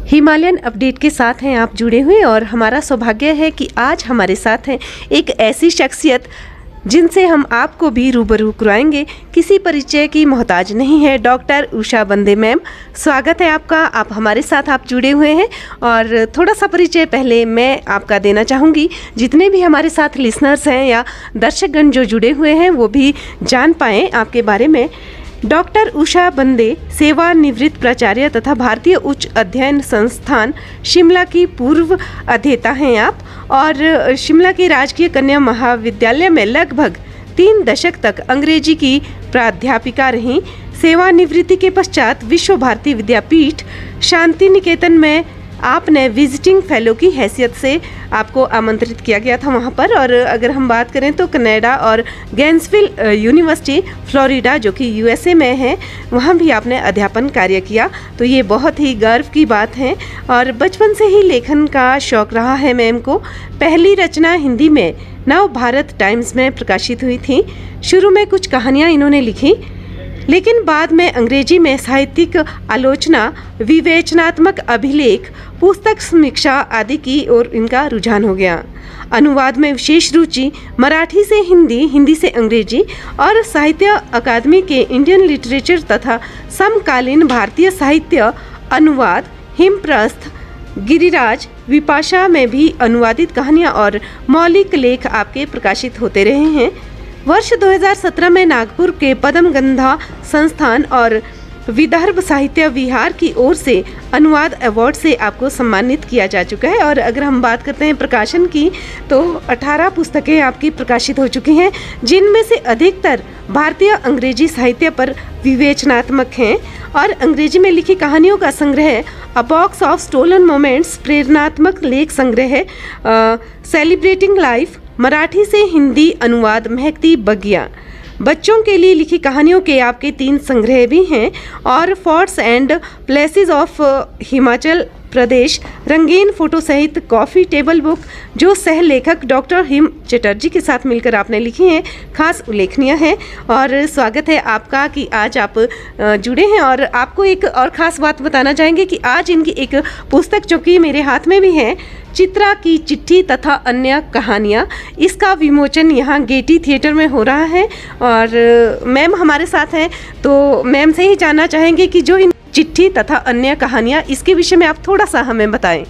Himalayan update के साथ हैं आप जुड़े हुए और हमारा सौभाग्य है कि आज हमारे साथ हैं एक ऐसी शख्सियत जिनसे हम आपको भी रूबरू करवाएंगे। किसी परिचय की मोहताज नहीं है, डॉक्टर उषा बंदे मैम, स्वागत है आपका। आप हमारे साथ आप जुड़े हुए हैं और थोड़ा सा परिचय पहले मैं आपका देना चाहूँगी, जितने भी हमारे साथ लिसनर्स हैं या दर्शकगण जो जुड़े हुए हैं वो भी जान पाएँ आपके बारे में। डॉक्टर उषा बंदे सेवानिवृत्त प्राचार्य तथा भारतीय उच्च अध्ययन संस्थान शिमला की पूर्व अध्येता हैं आप, और शिमला के राजकीय कन्या महाविद्यालय में लगभग 3 दशक तक अंग्रेजी की प्राध्यापिका रहीं। सेवानिवृत्ति के पश्चात विश्व भारती विद्यापीठ शांति निकेतन में आपने विजिटिंग फेलो की हैसियत से आपको आमंत्रित किया गया था वहाँ पर। और अगर हम बात करें तो कनाडा और गैंसविल यूनिवर्सिटी फ्लोरिडा जो कि यूएसए में है, वहाँ भी आपने अध्यापन कार्य किया, तो ये बहुत ही गर्व की बात है। और बचपन से ही लेखन का शौक़ रहा है मैम को। पहली रचना हिंदी में नव भारत टाइम्स में प्रकाशित हुई थी। शुरू में कुछ कहानियाँ इन्होंने लिखी, लेकिन बाद में अंग्रेजी में साहित्यिक आलोचना, विवेचनात्मक अभिलेख, पुस्तक समीक्षा आदि की ओर इनका रुझान हो गया। अनुवाद में विशेष रुचि, मराठी से हिंदी, हिंदी से अंग्रेजी और साहित्य अकादमी के इंडियन लिटरेचर तथा समकालीन भारतीय साहित्य अनुवाद, हिमप्रस्थ, गिरिराज, विपाशा में भी अनुवादित कहानियाँ और मौलिक लेख आपके प्रकाशित होते रहे हैं। वर्ष 2017 में नागपुर के पद्मगंधा संस्थान और विदर्भ साहित्य विहार की ओर से अनुवाद अवार्ड से आपको सम्मानित किया जा चुका है। और अगर हम बात करते हैं प्रकाशन की, तो 18 पुस्तकें आपकी प्रकाशित हो चुकी हैं, जिनमें से अधिकतर भारतीय अंग्रेजी साहित्य पर विवेचनात्मक हैं। और अंग्रेजी में लिखी कहानियों का संग्रह a box of stolen moments, प्रेरणात्मक लेख संग्रह सेलिब्रेटिंग लाइफ, मराठी से हिंदी अनुवाद महकती बगिया, बच्चों के लिए लिखी कहानियों के आपके 3 संग्रह भी हैं, और forts and places of Himachal Pradesh रंगीन फोटो सहित कॉफ़ी टेबल बुक जो सह लेखक डॉक्टर हिम चटर्जी के साथ मिलकर आपने लिखी हैं, खास उल्लेखनीय है। और स्वागत है आपका कि आज आप जुड़े हैं। और आपको एक और ख़ास बात बताना चाहेंगे कि आज इनकी एक पुस्तक जो कि मेरे हाथ में भी है, चित्रा की चिट्ठी तथा अन्य कहानियाँ, इसका विमोचन यहाँ गेटी थिएटर में हो रहा है। और मैम हमारे साथ हैं, तो मैम से ही जानना चाहेंगे कि जो इन चिट्ठी तथा अन्य कहानियाँ, इसके विषय में आप थोड़ा सा हमें बताएं।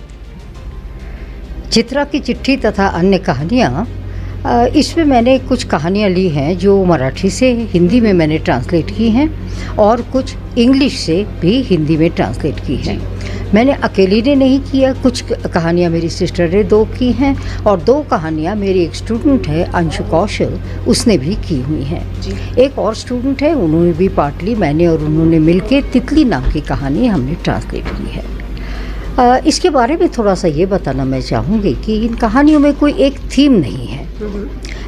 चित्रा की चिट्ठी तथा अन्य कहानियाँ, इसमें मैंने कुछ कहानियाँ ली हैं जो मराठी से हिंदी में मैंने ट्रांसलेट की हैं और कुछ इंग्लिश से भी हिंदी में ट्रांसलेट की हैं। मैंने अकेली ने नहीं किया, कुछ कहानियाँ मेरी सिस्टर ने 2 की हैं और 2 कहानियाँ मेरी एक स्टूडेंट है अंशु कौशल, उसने भी की हुई हैं। एक और स्टूडेंट है, उन्होंने भी पार्ट ली, मैंने और उन्होंने मिलके तितली नाम की कहानी हमने ट्रांसलेट की है। इसके बारे में थोड़ा सा ये बताना मैं चाहूँगी कि इन कहानियों में कोई एक थीम नहीं है।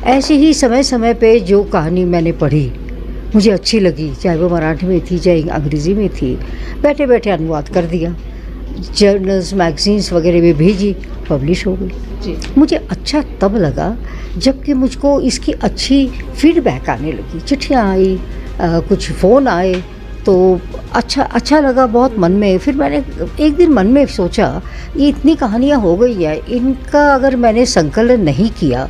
ऐसे ही समय समय पे जो कहानी मैंने पढ़ी मुझे अच्छी लगी, चाहे वो मराठी में थी चाहे अंग्रेज़ी में थी, बैठे बैठे अनुवाद कर दिया, जर्नल्स मैगजीन्स वगैरह में भेजी, पब्लिश हो गई। मुझे अच्छा तब लगा जबकि मुझको इसकी अच्छी फीडबैक आने लगी, चिट्ठियाँ आई, कुछ फ़ोन आए, तो अच्छा लगा बहुत मन में। फिर मैंने एक दिन मन में सोचा, ये इतनी कहानियाँ हो गई है, इनका अगर मैंने संकलन नहीं किया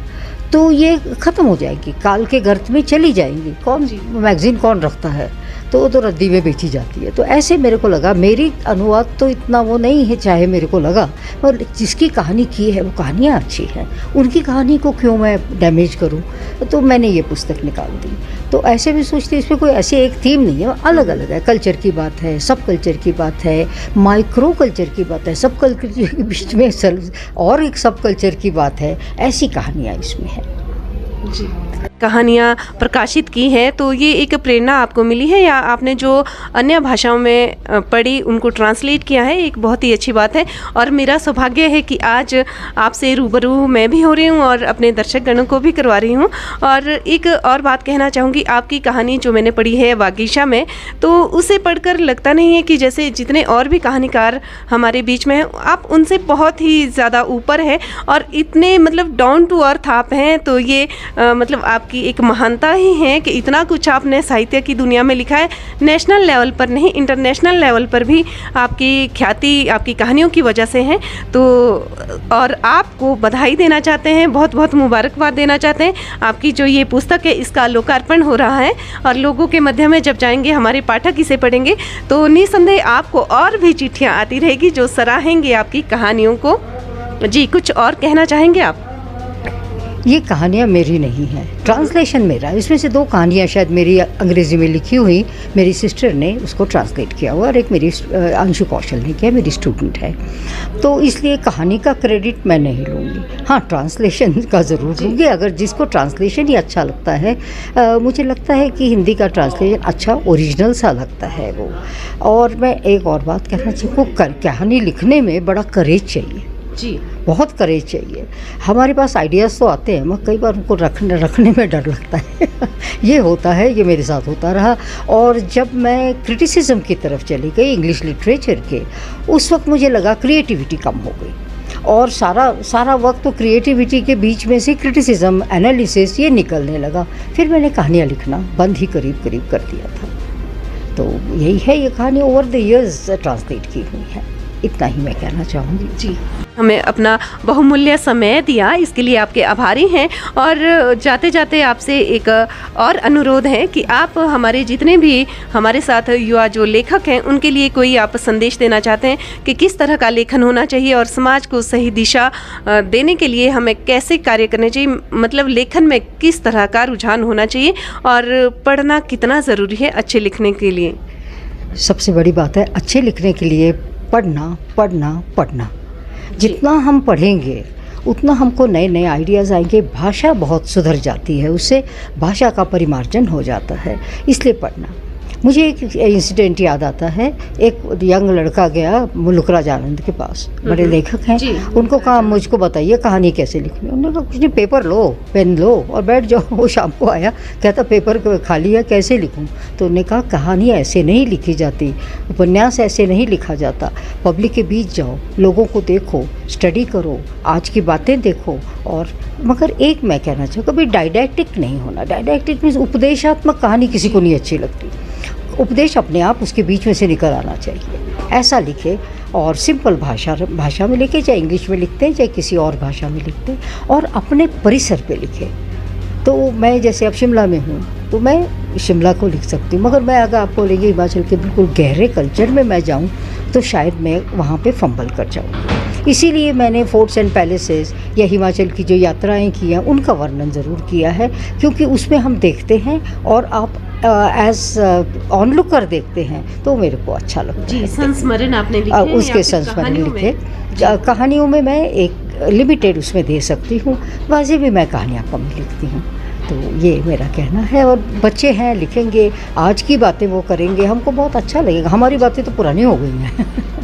तो ये ख़त्म हो जाएगी, काल के गर्त में चली जाएंगी। कौन मैगज़ीन कौन रखता है, तो रद्दी में बेची जाती है। तो ऐसे मेरे को लगा, मेरी अनुवाद तो इतना वो नहीं है, चाहे मेरे को लगा, और जिसकी कहानी की है वो कहानियाँ अच्छी हैं, उनकी कहानी को क्यों मैं डैमेज करूँ। तो मैंने ये पुस्तक निकाल दी। तो ऐसे भी सोचती, इसमें कोई ऐसी एक थीम नहीं है, अलग अलग है। कल्चर की बात है, सब कल्चर की बात है, माइक्रो कल्चर की बात है, सब कल्चर के बीच में और एक सब कल्चर की बात है, ऐसी कहानियाँ इसमें है। जी, कहानियाँ प्रकाशित की हैं, तो ये एक प्रेरणा आपको मिली है या आपने जो अन्य भाषाओं में पढ़ी उनको ट्रांसलेट किया है, एक बहुत ही अच्छी बात है। और मेरा सौभाग्य है कि आज आपसे रूबरू मैं भी हो रही हूँ और अपने दर्शकगणों को भी करवा रही हूँ। और एक और बात कहना चाहूँगी, आपकी कहानी जो मैंने पढ़ी है वागीशा में, तो उसे पढ़कर लगता नहीं है कि जैसे जितने और भी कहानीकार हमारे बीच में हैं, आप उनसे बहुत ही ज़्यादा ऊपर है और इतने मतलब डाउन टू अर्थ आप हैं। तो ये मतलब आप आपकी एक महानता ही है कि इतना कुछ आपने साहित्य की दुनिया में लिखा है। नेशनल लेवल पर नहीं, इंटरनेशनल लेवल पर भी आपकी ख्याति आपकी कहानियों की वजह से है। तो और आपको बधाई देना चाहते हैं, बहुत बहुत मुबारकबाद देना चाहते हैं। आपकी जो ये पुस्तक है इसका लोकार्पण हो रहा है और लोगों के मध्य में जब जाएंगे, हमारे पाठक इसे पढ़ेंगे तो निसंदेह आपको और भी चिट्ठियाँ आती रहेगी जो सराहेंगे आपकी कहानियों को। जी, कुछ और कहना चाहेंगे आप? ये कहानियाँ मेरी नहीं हैं, ट्रांसलेशन मेरा है। इसमें से 2 कहानियाँ शायद मेरी अंग्रेज़ी में लिखी हुई, मेरी सिस्टर ने उसको ट्रांसलेट किया हुआ और एक मेरी अंशु कौशल ने किया, मेरी स्टूडेंट है। तो इसलिए कहानी का क्रेडिट मैं नहीं लूँगी। हाँ, ट्रांसलेशन का ज़रूर लूँगी अगर जिसको ट्रांसलेशन ही अच्छा लगता है। मुझे लगता है कि हिंदी का ट्रांसलेशन अच्छा ओरिजिनल सा लगता है वो। और मैं एक और बात कहना चाहूँ, कहानी लिखने में बड़ा करेज चाहिए जी, बहुत करेज चाहिए। हमारे पास आइडियाज़ तो आते हैं मगर कई बार उनको रखने में डर लगता है ये होता है, ये मेरे साथ होता रहा। और जब मैं क्रिटिसिज्म की तरफ चली गई इंग्लिश लिटरेचर के, उस वक्त मुझे लगा क्रिएटिविटी कम हो गई और सारा वक्त तो क्रिएटिविटी के बीच में से क्रिटिसिज्म, एनालिसिस ये निकलने लगा। फिर मैंने कहानियाँ लिखना बंद ही करीब कर दिया था। तो यही है, ये कहानी ओवर द इयर्स ट्रांसलेट की हुई है। इतना ही मैं कहना चाहूँगी। जी, हमें अपना बहुमूल्य समय दिया, इसके लिए आपके आभारी हैं। और जाते जाते आपसे एक और अनुरोध है कि आप हमारे जितने भी हमारे साथ युवा जो लेखक हैं उनके लिए कोई आप संदेश देना चाहते हैं कि किस तरह का लेखन होना चाहिए और समाज को सही दिशा देने के लिए हमें कैसे कार्य करने चाहिए, मतलब लेखन में किस तरह का रुझान होना चाहिए और पढ़ना कितना ज़रूरी है अच्छे लिखने के लिए? सबसे बड़ी बात है अच्छे लिखने के लिए पढ़ना। जितना हम पढ़ेंगे उतना हमको नए नए आइडियाज़ आएंगे। भाषा बहुत सुधर जाती है, उससे भाषा का परिमार्जन हो जाता है, इसलिए पढ़ना। मुझे एक इंसिडेंट याद आता है। एक यंग लड़का गया मुल्क राज आनंद के पास, बड़े लेखक हैं। उनको कहा मुझको बताइए कहानी कैसे लिखनी है। उन्होंने कहा कुछ नहीं, पेपर लो, पेन लो और बैठ जाओ। वो शाम को आया, कहता पेपर खाली है, कैसे लिखूं? तो उन्होंने कहा कहानी ऐसे नहीं लिखी जाती, उपन्यास ऐसे नहीं लिखा जाता। पब्लिक के बीच जाओ, लोगों को देखो, स्टडी करो, आज की बातें देखो। और मगर एक मैं कहना चाहूँ, कभी डायडैक्टिक नहीं होना। डायडैक्टिक मीन्स उपदेशात्मक कहानी किसी को नहीं अच्छी लगती। उपदेश अपने आप उसके बीच में से निकल आना चाहिए, ऐसा लिखे। और सिंपल भाषा में लिखे, चाहे इंग्लिश में लिखते हैं चाहे किसी और भाषा में लिखते हैं, और अपने परिसर पे लिखे। तो मैं जैसे अब शिमला में हूँ तो मैं शिमला को लिख सकती हूँ, मगर मैं अगर आपको लेंगे हिमाचल के बिल्कुल गहरे कल्चर में मैं जाऊँ तो शायद मैं वहाँ पे फंबल कर जाऊँ। इसीलिए मैंने फोर्ट्स एंड पैलेसेस या हिमाचल की जो यात्राएं की हैं उनका वर्णन ज़रूर किया है, क्योंकि उसमें हम देखते हैं और आप एज ऑनलुकर देखते हैं तो मेरे को अच्छा लगता है। जी, संस्मरण आपने लिखे, उसके संस्मरण लिखे। कहानियों में मैं एक लिमिटेड उसमें दे सकती हूँ, वैसे भी मैं कहानियाँ कम लिखती हूँ। तो ये मेरा कहना है। और बच्चे हैं, लिखेंगे, आज की बातें वो करेंगे, हमको बहुत अच्छा लगेगा। हमारी बातें तो पुरानी हो गई हैं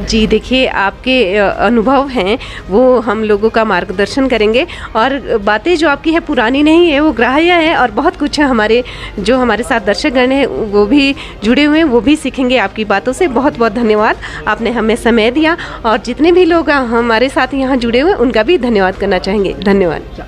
जी, देखिए आपके अनुभव हैं वो हम लोगों का मार्गदर्शन करेंगे, और बातें जो आपकी है पुरानी नहीं है, वो ग्राह्य है। और बहुत कुछ हमारे जो हमारे साथ दर्शकगण हैं वो भी जुड़े हुए हैं, वो भी सीखेंगे आपकी बातों से। बहुत बहुत धन्यवाद, आपने हमें समय दिया। और जितने भी लोग हमारे साथ यहाँ जुड़े हुए हैं उनका भी धन्यवाद करना चाहेंगे। धन्यवाद।